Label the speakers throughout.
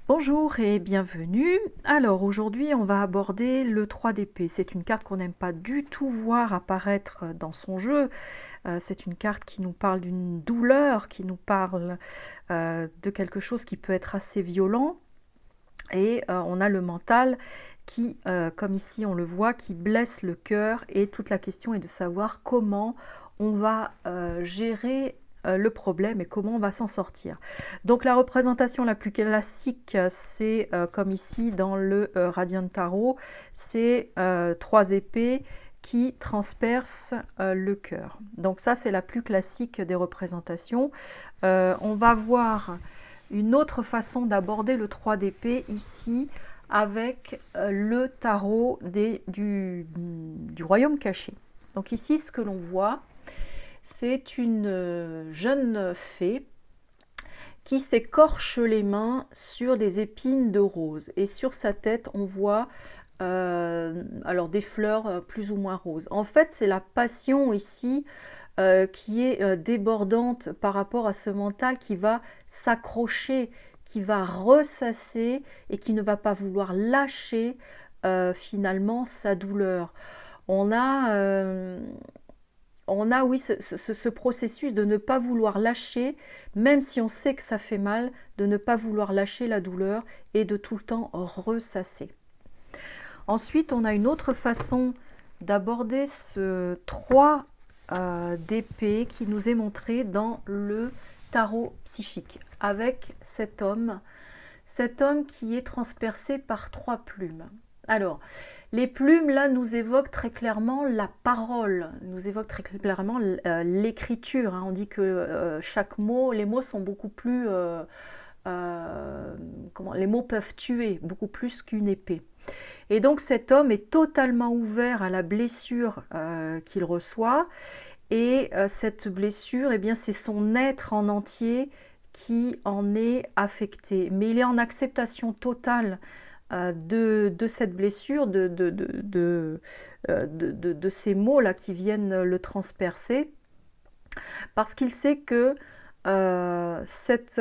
Speaker 1: Bonjour et bienvenue. Alors aujourd'hui on va aborder le 3 d'épée. C'est une carte qu'on n'aime pas du tout voir apparaître dans son jeu. C'est une carte qui nous parle d'une douleur, qui nous parle de quelque chose qui peut être assez violent. Et on a le mental qui, comme ici on le voit, qui blesse le cœur. Et toute la question est de savoir comment on va gérer le problème et comment on va s'en sortir. Donc la représentation la plus classique, c'est comme ici dans le Radiant Tarot, c'est 3 épées qui transpercent le cœur. Donc ça c'est la plus classique des représentations. On va voir une autre façon d'aborder le 3 d'épée ici avec le tarot du royaume caché. Donc ici ce que l'on voit, c'est une jeune fée qui s'écorche les mains sur des épines de rose. Et sur sa tête, on voit alors des fleurs plus ou moins roses. En fait, c'est la passion ici qui est débordante par rapport à ce mental qui va s'accrocher, qui va ressasser et qui ne va pas vouloir lâcher finalement sa douleur. On a oui, ce processus de ne pas vouloir lâcher, même si on sait que ça fait mal, de ne pas vouloir lâcher la douleur et de tout le temps ressasser. Ensuite, on a une autre façon d'aborder ce 3 d'épée qui nous est montré dans le tarot psychique, avec cet homme qui est transpercé par 3 plumes. Alors, les plumes, là, nous évoquent très clairement la parole, nous évoquent très clairement l'écriture. On dit que chaque mot, les mots sont beaucoup plus... les mots peuvent tuer beaucoup plus qu'une épée. Et donc cet homme est totalement ouvert à la blessure qu'il reçoit. Et cette blessure, eh bien, c'est son être en entier qui en est affecté. Mais il est en acceptation totale de cette blessure, de ces mots-là qui viennent le transpercer, parce qu'il sait que cette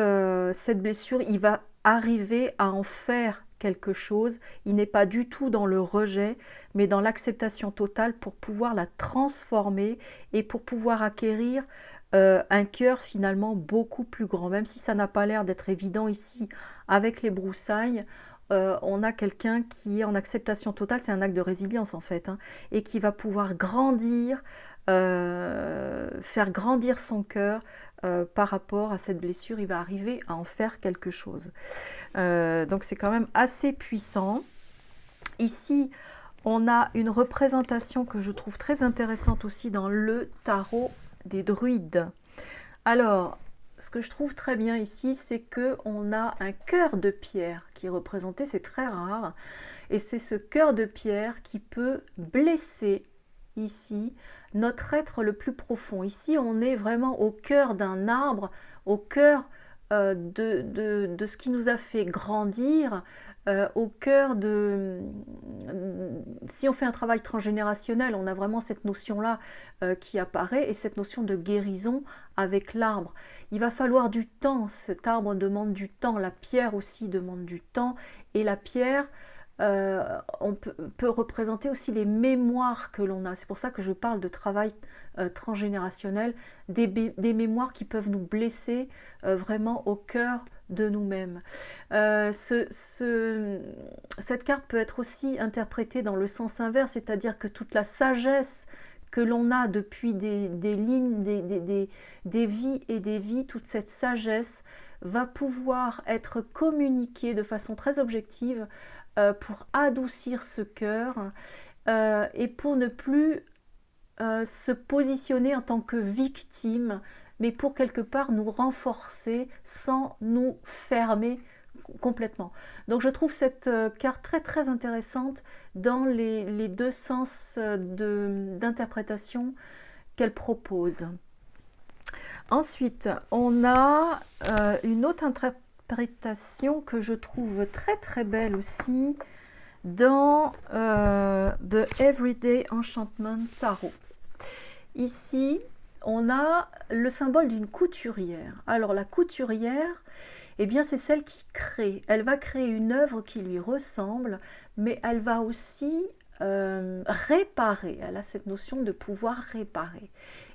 Speaker 1: blessure, il va arriver à en faire quelque chose. Il n'est pas du tout dans le rejet, mais dans l'acceptation totale pour pouvoir la transformer et pour pouvoir acquérir un cœur finalement beaucoup plus grand. Même si ça n'a pas l'air d'être évident ici avec les broussailles, on a quelqu'un qui est en acceptation totale, c'est un acte de résilience en fait, et qui va pouvoir grandir, faire grandir son cœur par rapport à cette blessure. Il va arriver à en faire quelque chose. Donc c'est quand même assez puissant. Ici, on a une représentation que je trouve très intéressante aussi dans le tarot des druides. Alors, ce que je trouve très bien ici, c'est qu'on a un cœur de pierre qui est représenté, c'est très rare, et c'est ce cœur de pierre qui peut blesser ici notre être le plus profond. Ici, on est vraiment au cœur d'un arbre, au cœur de ce qui nous a fait grandir, au cœur de... Si on fait un travail transgénérationnel, on a vraiment cette notion-là qui apparaît, et cette notion de guérison avec l'arbre. Il va falloir du temps, cet arbre demande du temps, la pierre aussi demande du temps, et la pierre, on peut représenter aussi les mémoires que l'on a. C'est pour ça que je parle de travail transgénérationnel, des mémoires qui peuvent nous blesser vraiment au cœur de nous-mêmes. Cette carte peut être aussi interprétée dans le sens inverse, c'est-à-dire que toute la sagesse que l'on a depuis des lignes, des vies et des vies, toute cette sagesse va pouvoir être communiquée de façon très objective pour adoucir ce cœur et pour ne plus se positionner en tant que victime, mais pour quelque part nous renforcer sans nous fermer complètement. Donc je trouve cette carte très très intéressante dans les deux sens d'interprétation qu'elle propose. Ensuite, on a une autre interprétation que je trouve très très belle aussi dans The Everyday Enchantment Tarot. Ici, on a le symbole d'une couturière. Alors la couturière, eh bien c'est celle qui crée. Elle va créer une œuvre qui lui ressemble, mais elle va aussi réparer. Elle a cette notion de pouvoir réparer.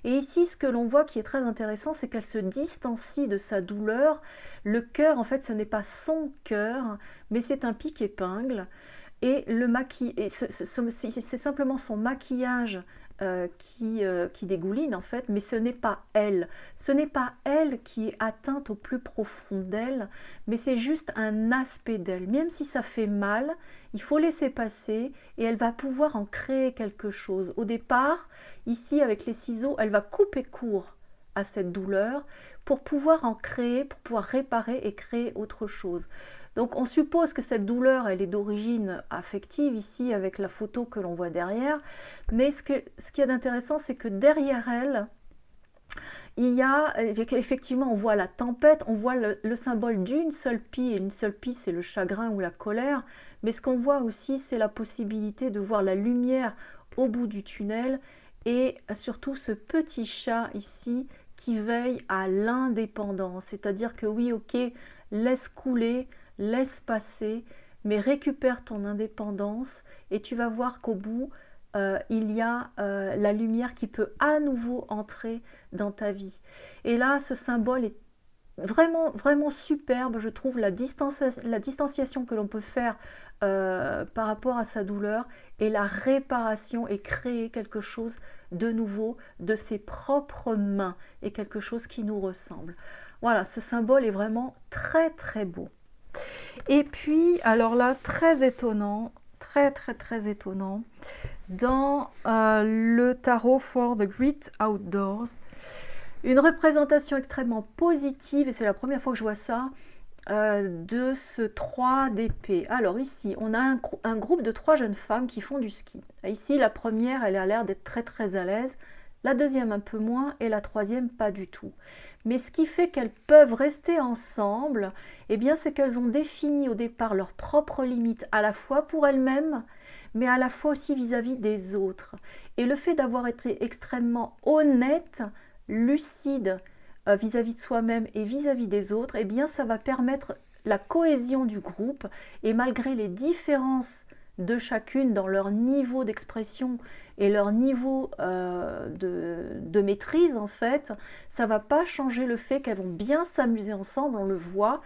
Speaker 1: Et ici, ce que l'on voit qui est très intéressant, c'est qu'elle se distancie de sa douleur. Le cœur, en fait, ce n'est pas son cœur, mais c'est un pic-épingle. Et c'est simplement son maquillage qui dégouline en fait, mais ce n'est pas elle. Ce n'est pas elle qui est atteinte au plus profond d'elle, mais c'est juste un aspect d'elle. Même si ça fait mal, il faut laisser passer et elle va pouvoir en créer quelque chose. Au départ, ici avec les ciseaux, elle va couper court à cette douleur pour pouvoir en créer, pour pouvoir réparer et créer autre chose. Donc on suppose que cette douleur, elle est d'origine affective ici avec la photo que l'on voit derrière, mais ce qu'il y a d'intéressant, c'est que derrière elle, il y a, effectivement, on voit la tempête, on voit le symbole d'une seule pie, et une seule pie, c'est le chagrin ou la colère, mais ce qu'on voit aussi, c'est la possibilité de voir la lumière au bout du tunnel, et surtout ce petit chat ici qui veille à l'indépendance, c'est-à-dire que oui, ok, laisse couler, laisse passer, mais récupère ton indépendance et tu vas voir qu'au bout, il y a la lumière qui peut à nouveau entrer dans ta vie. Et là, ce symbole est vraiment, vraiment superbe, je trouve, la distanciation que l'on peut faire par rapport à sa douleur et la réparation et créer quelque chose de nouveau de ses propres mains et quelque chose qui nous ressemble. Voilà, ce symbole est vraiment très, très beau. Et puis, alors là, très étonnant, très étonnant, dans le tarot for the Great Outdoors, une représentation extrêmement positive, et c'est la première fois que je vois ça, de ce 3 d'épée. Alors ici, on a un groupe de 3 jeunes femmes qui font du ski. Ici, la première, elle a l'air d'être très à l'aise, la deuxième un peu moins, et la troisième pas du tout. Mais ce qui fait qu'elles peuvent rester ensemble, eh bien, c'est qu'elles ont défini au départ leurs propres limites, à la fois pour elles-mêmes, mais à la fois aussi vis-à-vis des autres. Et le fait d'avoir été extrêmement honnête, lucide vis-à-vis de soi-même et vis-à-vis des autres, eh bien, ça va permettre la cohésion du groupe. Et malgré les différences de chacune dans leur niveau d'expression et leur niveau de maîtrise, en fait, ça va pas changer le fait qu'elles vont bien s'amuser ensemble, on le voit,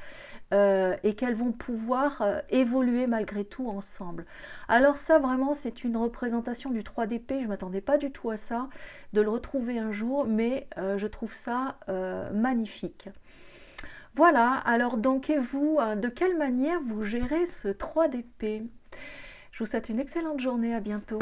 Speaker 1: et qu'elles vont pouvoir évoluer malgré tout ensemble. Alors ça, vraiment, c'est une représentation du 3 d'épée, je ne m'attendais pas du tout à ça, de le retrouver un jour, mais je trouve ça magnifique. Voilà, alors donc, et vous, de quelle manière vous gérez ce 3 d'épée ? Je vous souhaite une excellente journée, à bientôt.